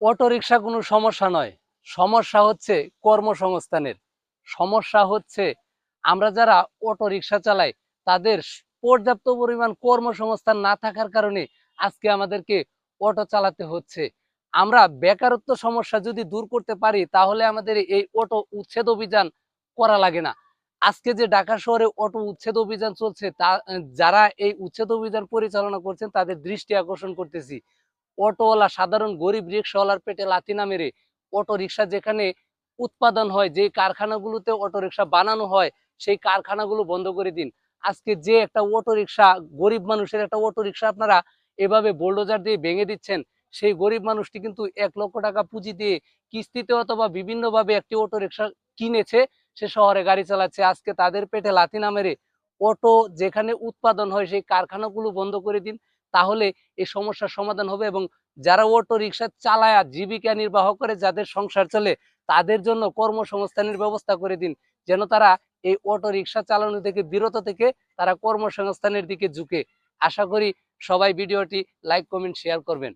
Auto rickshaw কোনো সমস্যা নয়, সমস্যা হচ্ছে কর্মসংস্থানের। সমস্যা হচ্ছে আমরা যারা অটো রিক্সা চালাই তাদের পর্যাপ্ত পরিমাণ কর্মসংস্থান না থাকার কারণে আজকে আমাদেরকে অটো চালাতে হচ্ছে। আমরা বেকারত্ব সমস্যা যদি দূর করতে পারি তাহলে আমাদের এই অটো উচ্ছেদ অভিযান করা লাগে না। আজকে যে ঢাকা শহরে অটো উচ্ছেদ অভিযান চলছে তা যারা এই উচ্ছেদ অভিযান পরিচালনা করছেন তাদের দৃষ্টি আকর্ষণ করতেছি। অটোওয়ালা সাধারণ গরিব রিক্সাওয়ালার পেটে লাথি না মেরে অটো রিক্সা যেখানে উৎপাদন হয়, যে কারখানাগুলোতে অটো রিক্সা বানানো হয় সেই কারখানাগুলো বন্ধ করে দিন। আজকে যে একটা অটো রিক্সা, গরিব মানুষের একটা অটো রিক্সা আপনারা এভাবে বোল্ডোজার দিয়ে ভেঙে দিচ্ছেন, সেই গরিব মানুষটি কিন্তু 1 লক্ষ টাকা পুঁজি দিয়ে কিস্তিতে অথবা বিভিন্নভাবে একটি অটো রিক্সা কিনেছে, সে শহরে গাড়ি চালাচ্ছে। আজকে তাদের পেটে লাথি না মেরে অটো যেখানে উৎপাদন হয় সেই কারখানাগুলো বন্ধ করে দিন, তাহলে এই সমস্যার সমাধান হবে। এবং যারা অটো রিক্সা চালায়া জীবিকা নির্বাহ করে, যাদের সংসার চলে, তাদের জন্য কর্মসংস্থানের ব্যবস্থা করে দিন, যেন তারা এই অটো রিক্সা চালানো থেকে বিরত থেকে তারা কর্মসংস্থানের দিকে ঝুঁকে। আশা করি সবাই ভিডিওটি লাইক, কমেন্ট, শেয়ার করবেন।